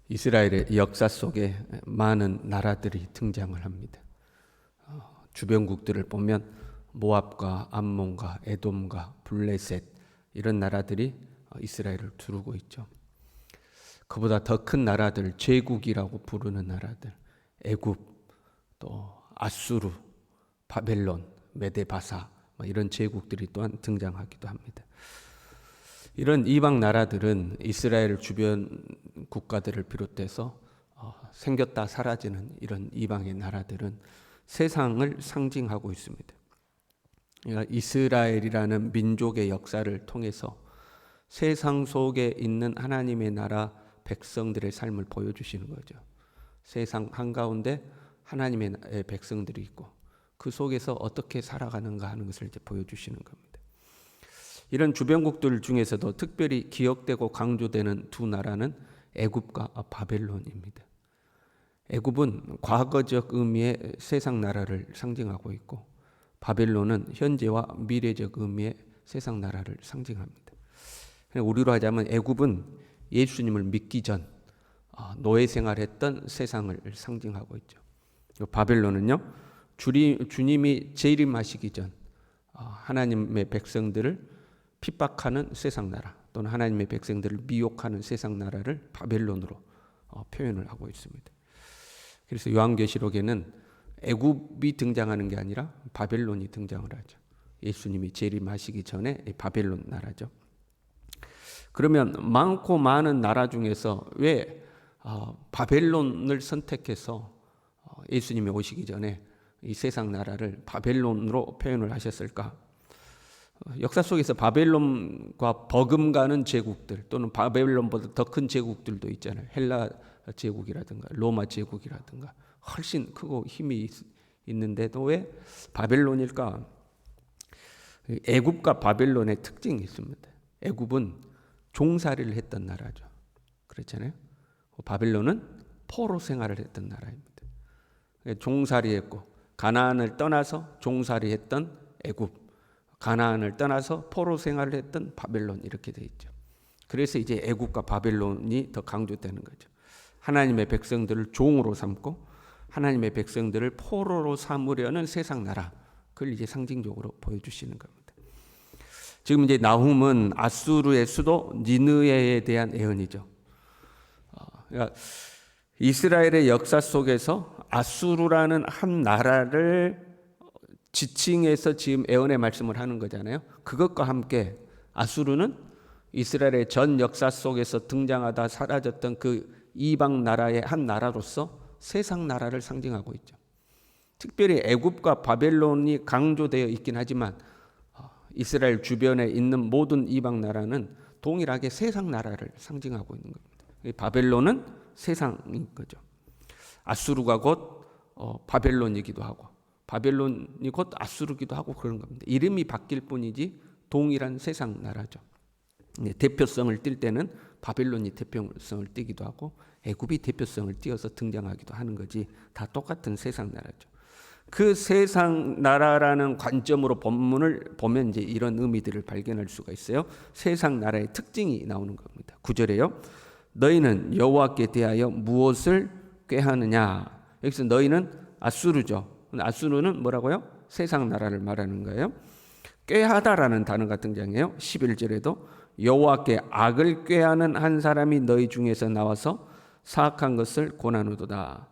이스라엘의 역사 속에 많은 나라들이 등장을 합니다. 주변국들을 보면 모압과 암몬과 에돔과 블레셋 이런 나라들이 이스라엘을 두르고 있죠. 그보다 더 큰 나라들, 제국이라고 부르는 나라들, 애굽, 또 아수르, 바벨론, 메데바사 이런 제국들이 또한 등장하기도 합니다. 이런 이방 나라들은 이스라엘 주변 국가들을 비롯해서 생겼다 사라지는 이런 이방의 나라들은 세상을 상징하고 있습니다. 그러니까 이스라엘이라는 민족의 역사를 통해서 세상 속에 있는 하나님의 나라 백성들의 삶을 보여주시는 거죠. 세상 한가운데 하나님의 백성들이 있고 그 속에서 어떻게 살아가는가 하는 것을 이제 보여주시는 겁니다. 이런 주변국들 중에서도 특별히 기억되고 강조되는 두 나라는 애굽과 바벨론입니다. 애굽은 과거적 의미의 세상 나라를 상징하고 있고 바벨론은 현재와 미래적 의미의 세상 나라를 상징합니다. 우리로 하자면 애굽은 예수님을 믿기 전 노예 생활했던 세상을 상징하고 있죠. 바벨론은요, 주님이 재림하시기 전 하나님의 백성들을 핍박하는 세상 나라 또는 하나님의 백성들을 미혹하는 세상 나라를 바벨론으로 표현을 하고 있습니다. 그래서 요한계시록에는 애굽이 등장하는 게 아니라 바벨론이 등장을 하죠. 예수님이 재림하시기 전에 바벨론 나라죠. 그러면 많고 많은 나라 중에서 왜 바벨론을 선택해서 예수님이 오시기 전에 이 세상 나라를 바벨론으로 표현을 하셨을까? 역사 속에서 바벨론과 버금가는 제국들 또는 바벨론보다 더 큰 제국들도 있잖아요. 헬라 제국이라든가 로마 제국이라든가 훨씬 크고 힘이 있는데도 왜 바벨론일까? 애굽과 바벨론의 특징이 있습니다. 애굽은 종살이를 했던 나라죠. 그렇잖아요. 바벨론은 포로 생활을 했던 나라입니다. 종살이했고 가나안을 떠나서 종살이했던 애굽, 가나안을 떠나서 포로 생활을 했던 바벨론 이렇게 돼 있죠. 그래서 이제 애굽과 바벨론이 더 강조되는 거죠. 하나님의 백성들을 종으로 삼고 하나님의 백성들을 포로로 삼으려는 세상 나라, 그걸 이제 상징적으로 보여주시는 겁니다. 지금 이제 나훔은 아수르의 수도 니느웨에 대한 예언이죠. 그러니까 이스라엘의 역사 속에서 아수르라는 한 나라를 지칭해서 지금 예언의 말씀을 하는 거잖아요. 그것과 함께 아수르는 이스라엘의 전 역사 속에서 등장하다 사라졌던 그 이방 나라의 한 나라로서 세상 나라를 상징하고 있죠. 특별히 애굽과 바벨론이 강조되어 있긴 하지만 이스라엘 주변에 있는 모든 이방 나라는 동일하게 세상 나라를 상징하고 있는 겁니다. 바벨론은 세상인 거죠. 아수르가 곧 바벨론이기도 하고 바벨론이 곧 아수르기도 하고 그런 겁니다. 이름이 바뀔 뿐이지 동일한 세상 나라죠. 대표성을 띌 때는 바벨론이 대표성을 띠기도 하고 애굽이 대표성을 띄어서 등장하기도 하는 거지 다 똑같은 세상 나라죠. 그 세상 나라라는 관점으로 본문을 보면 이제 이런 의미들을 발견할 수가 있어요. 세상 나라의 특징이 나오는 겁니다. 9절에요. 너희는 여호와께 대하여 무엇을 꾀하느냐. 여기서 너희는 아수르죠. 아수르는 뭐라고요? 세상 나라를 말하는 거예요. 꾀하다라는 단어가 등장해요. 11절에도 여호와께 악을 꾀하는 한 사람이 너희 중에서 나와서 사악한 것을 고나누도다.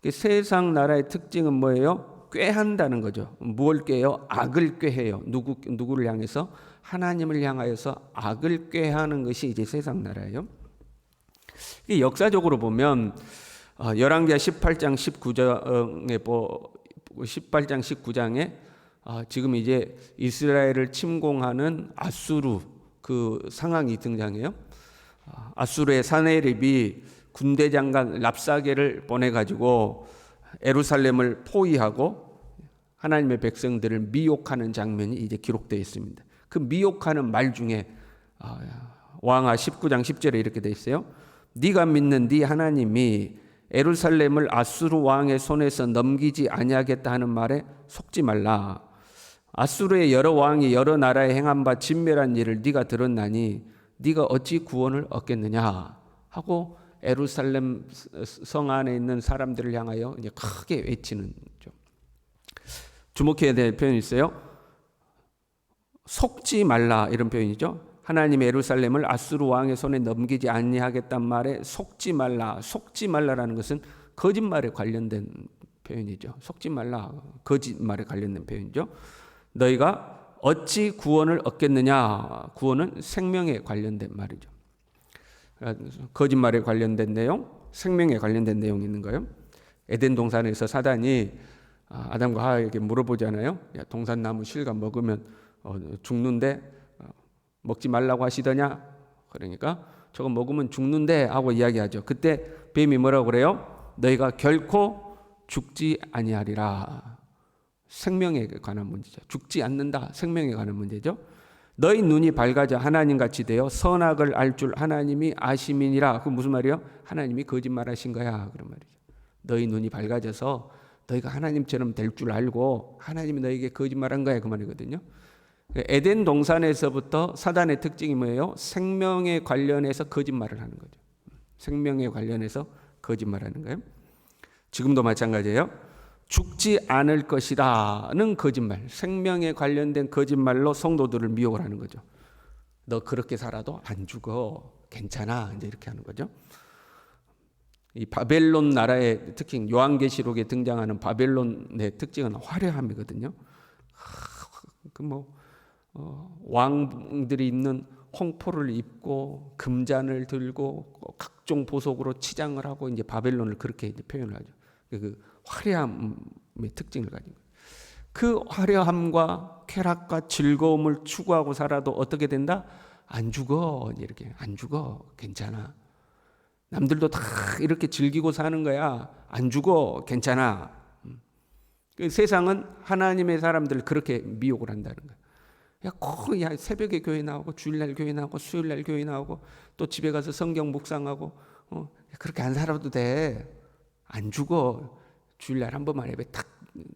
세상 나라의 특징은 뭐예요? 꾀한다는 거죠. 무엇을 꾀해요? 악을 꾀해요. 누구를 향해서? 하나님을 향하여서 악을 꾀하는 것이 이제 세상 나라예요. 역사적으로 보면 열왕기하 18장 19장에 지금 이제 이스라엘을 침공하는 아수르 그 상황이 등장해요. 아수르의 사네립이 군대 장관 랍사게를 보내가지고 예루살렘을 포위하고 하나님의 백성들을 미혹하는 장면이 이제 기록되어 있습니다. 그 미혹하는 말 중에 왕하 19장 10절에 이렇게 되어 있어요. 네가 믿는 네 하나님이 예루살렘을 아수르 왕의 손에서 넘기지 아니하겠다 하는 말에 속지 말라. 아수르의 여러 왕이 여러 나라에 행한 바 진멸한 일을 네가 들었나니 네가 어찌 구원을 얻겠느냐 하고 예루살렘 성 안에 있는 사람들을 향하여 이제 크게 외치는 죠. 주목해야 될 표현이 있어요. 속지 말라 이런 표현이죠. 하나님의 예루살렘을 아수르 왕의 손에 넘기지 아니하겠단 말에 속지 말라. 속지 말라라는 것은 거짓말에 관련된 표현이죠. 속지 말라. 거짓말에 관련된 표현이죠. 너희가 어찌 구원을 얻겠느냐. 구원은 생명에 관련된 말이죠. 거짓말에 관련된 내용, 생명에 관련된 내용이 있는 거예요. 에덴 동산에서 사단이 아담과 하와에게 물어보잖아요. 야, 동산나무 실과 먹으면 죽는데 먹지 말라고 하시더냐? 그러니까 저거 먹으면 죽는데 하고 이야기하죠. 그때 뱀이 뭐라고 그래요? 너희가 결코 죽지 아니하리라. 생명에 관한 문제죠. 죽지 않는다. 생명에 관한 문제죠. 너희 눈이 밝아져 하나님같이 되어 선악을 알 줄 하나님이 아심이니라. 그 무슨 말이에요? 하나님이 거짓말하신 거야. 그런 말이죠. 너희 눈이 밝아져서 너희가 하나님처럼 될 줄 알고 하나님이 너희에게 거짓말한 거야. 그 말이거든요. 에덴 동산에서부터 사단의 특징이 뭐예요? 생명에 관련해서 거짓말을 하는 거죠. 생명에 관련해서 거짓말하는 거예요. 지금도 마찬가지예요. 죽지 않을 것이라는 거짓말, 생명에 관련된 거짓말로 성도들을 미혹을 하는 거죠. 너 그렇게 살아도 안 죽어, 괜찮아, 이제 이렇게 하는 거죠. 이 바벨론 나라의 특징, 요한계시록에 등장하는 바벨론의 특징은 화려함이거든요. 왕들이 입는 홍포를 입고 금잔을 들고 각종 보석으로 치장을 하고 이제 바벨론을 그렇게 이제 표현을 하죠. 그 화려함의 특징을 가진 거예요. 그 화려함과 쾌락과 즐거움을 추구하고 살아도 어떻게 된다? 안 죽어. 이렇게 안 죽어. 괜찮아. 남들도 다 이렇게 즐기고 사는 거야. 안 죽어. 괜찮아. 그 세상은 하나님의 사람들을 그렇게 미혹을 한다는 거예요. 야, 새벽에 교회 나오고 주일날 교회 나오고 수요일날 교회 나오고 또 집에 가서 성경 묵상하고 그렇게 안 살아도 돼. 안 죽어. 주일날 한 번만 예배 탁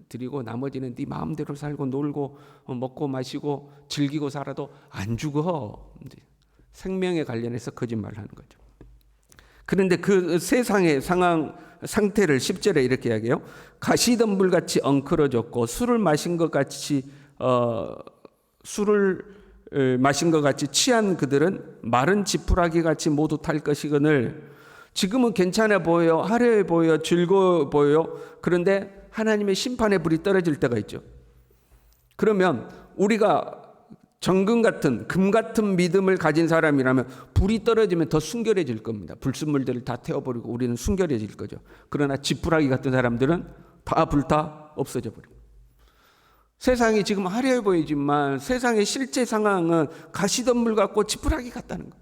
드리고 나머지는 네 마음대로 살고 놀고 먹고 마시고 즐기고 살아도 안 죽어. 생명에 관련해서 거짓말을 하는 거죠. 그런데 그 세상의 상태를 10절에 이렇게 이야기해요. 가시덤불같이 엉클어졌고 술을 마신 것 같이 취한 그들은 마른 지푸라기 같이 모두 탈 것이거늘. 지금은 괜찮아 보여요. 화려해 보여요. 즐거워 보여요. 그런데 하나님의 심판의 불이 떨어질 때가 있죠. 그러면 우리가 정금 같은 금 같은 믿음을 가진 사람이라면 불이 떨어지면 더 순결해질 겁니다. 불순물들을 다 태워버리고 우리는 순결해질 거죠. 그러나 지푸라기 같은 사람들은 다 불타 없어져 버립니다. 세상이 지금 화려해 보이지만 세상의 실제 상황은 가시덤불 같고 지푸라기 같다는 거예요.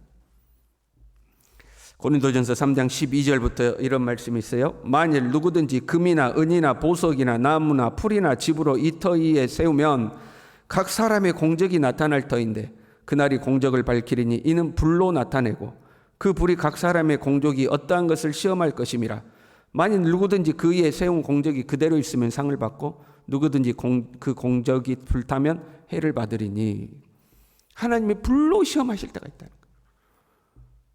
고린도전서 3장 12절부터 이런 말씀이 있어요. 만일 누구든지 금이나 은이나 보석이나 나무나 풀이나 집으로 이 터 위에 세우면 각 사람의 공적이 나타날 터인데 그날이 공적을 밝히리니 이는 불로 나타내고 그 불이 각 사람의 공적이 어떠한 것을 시험할 것임이라. 만일 누구든지 그 위에 세운 공적이 그대로 있으면 상을 받고 누구든지 그 공적이 불타면 해를 받으리니. 하나님이 불로 시험하실 때가 있다는 거예요.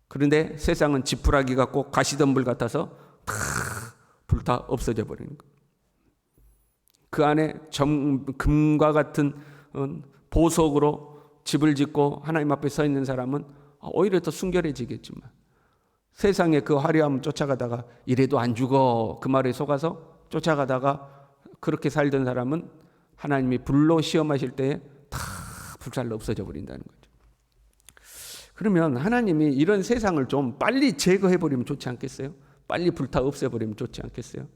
그런데 세상은 지푸라기 같고 가시덤불 같아서 다 불타 없어져 버리는 거예요. 그 안에 금과 같은 보석으로 집을 짓고 하나님 앞에 서 있는 사람은 오히려 더 순결해지겠지만 세상의 그 화려함 쫓아가다가 이래도 안 죽어 그 말에 속아서 쫓아가다가 그렇게 살던 사람은 하나님이 불로 시험하실 때에 다 불살로 없어져 버린다는 거죠. 그러면 하나님이 이런 세상을 좀 빨리 제거해버리면 좋지 않겠어요? 빨리 불타 없애버리면 좋지 않겠어요?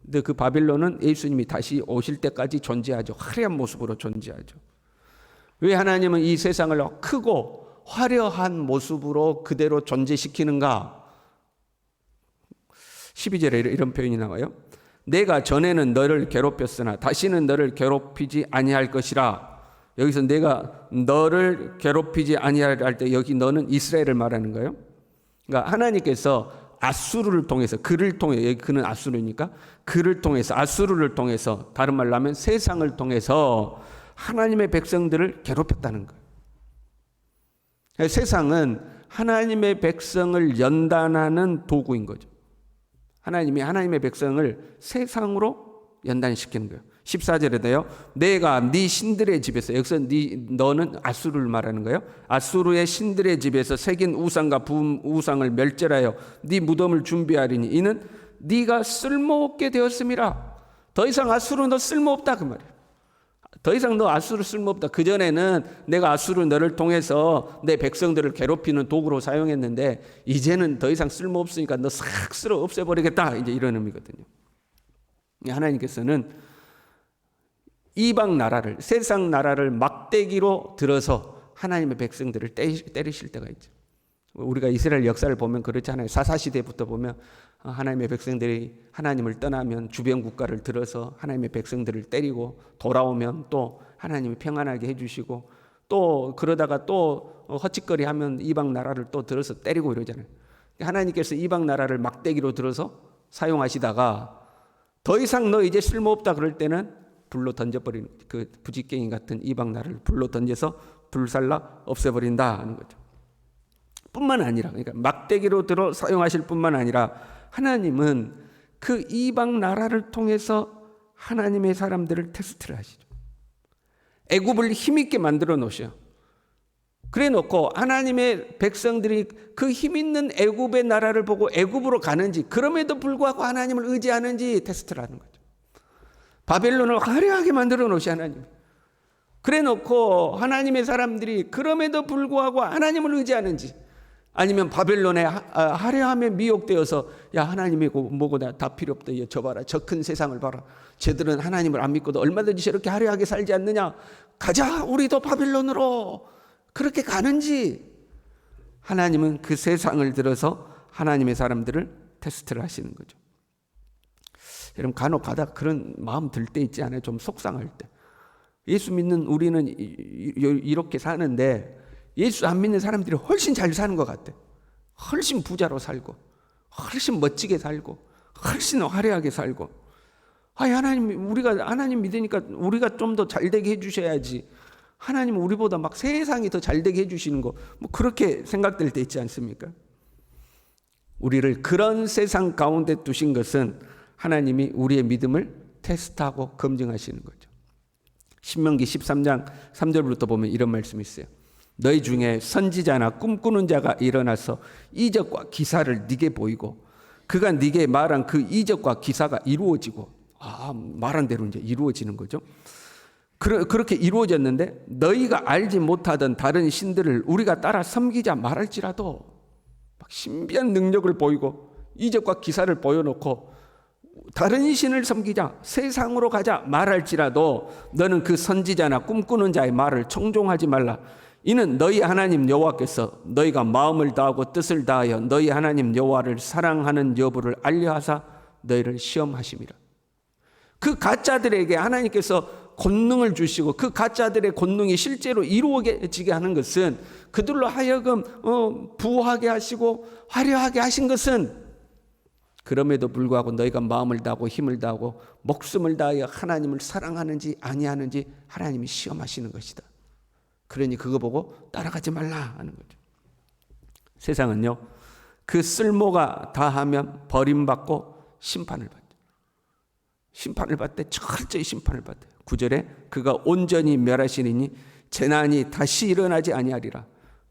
근데 그 바빌론은 예수님이 다시 오실 때까지 존재하죠. 화려한 모습으로 존재하죠. 왜 하나님은 이 세상을 크고 화려한 모습으로 그대로 존재시키는가? 12절에 이런 표현이 나와요. 내가 전에는 너를 괴롭혔으나 다시는 너를 괴롭히지 아니할 것이라. 여기서 내가 너를 괴롭히지 아니할 때 여기 너는 이스라엘을 말하는 거예요. 그러니까 하나님께서 아수르를 통해서 그를 통해 여기 그는 아수르니까 그를 통해서 아수르를 통해서 다른 말로 하면 세상을 통해서 하나님의 백성들을 괴롭혔다는 거예요. 세상은 하나님의 백성을 연단하는 도구인 거죠. 하나님이 하나님의 백성을 세상으로 연단시키는 거예요. 14절에도요. 내가 네 신들의 집에서, 여기서 너는 아수르를 말하는 거예요. 아수르의 신들의 집에서 새긴 우상과 부은 우상을 멸절하여 네 무덤을 준비하리니 이는 네가 쓸모없게 되었음이라. 더 이상 아수르 너 쓸모없다 그 말이에요. 더 이상 너 아수르 쓸모없다. 그전에는 내가 아수르 너를 통해서 내 백성들을 괴롭히는 도구로 사용했는데 이제는 더 이상 쓸모없으니까 너 싹 쓸어 없애버리겠다. 이제 이런 의미거든요. 하나님께서는 이방 나라를, 세상 나라를 막대기로 들어서 하나님의 백성들을 때리실 때가 있죠. 우리가 이스라엘 역사를 보면 그렇잖아요. 사사시대부터 보면 하나님의 백성들이 하나님을 떠나면 주변 국가를 들어서 하나님의 백성들을 때리고 돌아오면 또 하나님이 평안하게 해주시고 또 그러다가 또 헛짓거리 하면 이방 나라를 또 들어서 때리고 이러잖아요. 하나님께서 이방 나라를 막대기로 들어서 사용하시다가 더 이상 너 이제 쓸모없다 그럴 때는 불로 던져버리는, 그 부지깽이 같은 이방 나라를 불로 던져서 불살라 없애버린다 하는 거죠. 뿐만 아니라, 그러니까 막대기로 들어 사용하실 뿐만 아니라 하나님은 그 이방 나라를 통해서 하나님의 사람들을 테스트를 하시죠. 애굽을 힘있게 만들어 놓으셔. 그래 놓고 하나님의 백성들이 그 힘있는 애굽의 나라를 보고 애굽으로 가는지, 그럼에도 불구하고 하나님을 의지하는지 테스트를 하는 거죠. 바벨론을 화려하게 만들어 놓으셔 하나님. 그래 놓고 하나님의 사람들이 그럼에도 불구하고 하나님을 의지하는지, 아니면 바벨론의 화려함에 미혹되어서 야 하나님이 뭐고 다 필요 없다. 저 봐라, 저 큰 세상을 봐라. 쟤들은 하나님을 안 믿고도 얼마든지 저렇게 화려하게 살지 않느냐. 가자 우리도 바벨론으로. 그렇게 가는지, 하나님은 그 세상을 들어서 하나님의 사람들을 테스트를 하시는 거죠. 여러분 간혹 가다 그런 마음 들 때 있지 않아요? 좀 속상할 때. 예수 믿는 우리는 이렇게 사는데 예수 안 믿는 사람들이 훨씬 잘 사는 것 같아. 훨씬 부자로 살고, 훨씬 멋지게 살고, 훨씬 화려하게 살고. 하나님, 우리가 하나님 믿으니까 우리가 좀 더 잘되게 해주셔야지. 하나님은 우리보다 막 세상이 더 잘되게 해주시는 거, 뭐 그렇게 생각될 때 있지 않습니까? 우리를 그런 세상 가운데 두신 것은 하나님이 우리의 믿음을 테스트하고 검증하시는 거죠. 신명기 13장 3절부터 보면 이런 말씀이 있어요. 너희 중에 선지자나 꿈꾸는 자가 일어나서 이적과 기사를 네게 보이고 그가 네게 말한 그 이적과 기사가 이루어지고, 말한 대로 이제 이루어지는 거죠. 그렇게 이루어졌는데 너희가 알지 못하던 다른 신들을 우리가 따라 섬기자 말할지라도, 막 신비한 능력을 보이고 이적과 기사를 보여놓고 다른 신을 섬기자, 세상으로 가자 말할지라도 너는 그 선지자나 꿈꾸는 자의 말을 청종하지 말라. 이는 너희 하나님 여호와께서 너희가 마음을 다하고 뜻을 다하여 너희 하나님 여호와를 사랑하는 여부를 알려하사 너희를 시험하심이라. 그 가짜들에게 하나님께서 권능을 주시고 그 가짜들의 권능이 실제로 이루어지게 하는 것은, 그들로 하여금 부하게 하시고 화려하게 하신 것은, 그럼에도 불구하고 너희가 마음을 다하고 힘을 다하고 목숨을 다하여 하나님을 사랑하는지 아니하는지 하나님이 시험하시는 것이다. 그러니 그거 보고 따라가지 말라 하는 거죠. 세상은요, 그 쓸모가 다하면 버림받고 심판을 받죠. 심판을 받되 철저히 심판을 받아요. 9절에 그가 온전히 멸하시리니 재난이 다시 일어나지 아니하리라.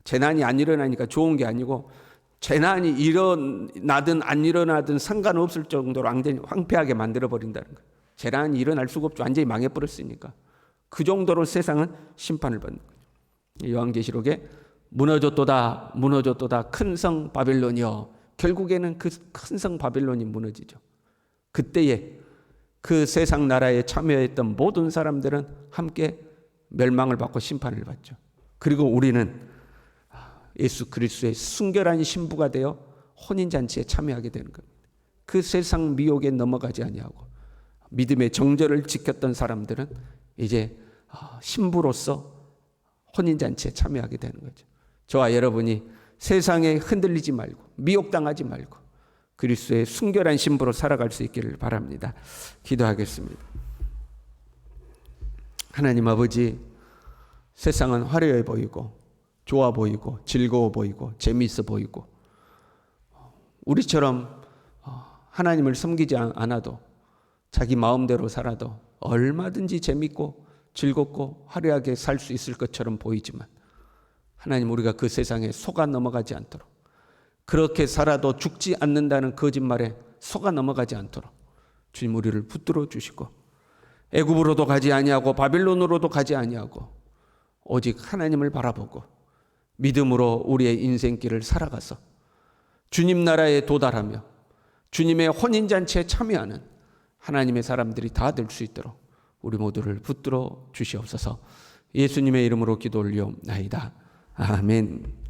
재난이 안 일어나니까 좋은 게 아니고, 재난이 일어나든 안 일어나든 상관없을 정도로 완전히 황폐하게 만들어버린다는 거예요. 재난이 일어날 수가 없죠. 완전히 망해버렸으니까. 그 정도로 세상은 심판을 받는 거예요. 요한계시록에 무너졌도다 무너졌도다 큰 성 바벨론이여. 결국에는 그 큰 성 바벨론이 무너지죠. 그때에 그 세상 나라에 참여했던 모든 사람들은 함께 멸망을 받고 심판을 받죠. 그리고 우리는 예수 그리스도의 순결한 신부가 되어 혼인잔치에 참여하게 되는 겁니다. 그 세상 미혹에 넘어가지 아니하고 믿음의 정절을 지켰던 사람들은 이제 신부로서 혼인잔치에 참여하게 되는 거죠. 저와 여러분이 세상에 흔들리지 말고 미혹당하지 말고 그리스도의 순결한 신부로 살아갈 수 있기를 바랍니다. 기도하겠습니다. 하나님 아버지, 세상은 화려해 보이고 좋아 보이고 즐거워 보이고 재미있어 보이고 우리처럼 하나님을 섬기지 않아도 자기 마음대로 살아도 얼마든지 재밌고 즐겁고 화려하게 살 수 있을 것처럼 보이지만 하나님 우리가 그 세상에 속아 넘어가지 않도록 그렇게 살아도 죽지 않는다는 거짓말에 속아 넘어가지 않도록 주님 우리를 붙들어 주시고 애굽으로도 가지 아니하고 바빌론으로도 가지 아니하고 오직 하나님을 바라보고 믿음으로 우리의 인생길을 살아가서 주님 나라에 도달하며 주님의 혼인잔치에 참여하는 하나님의 사람들이 다 될 수 있도록 우리 모두를 붙들어 주시옵소서. 예수님의 이름으로 기도 올리옵나이다. 아멘.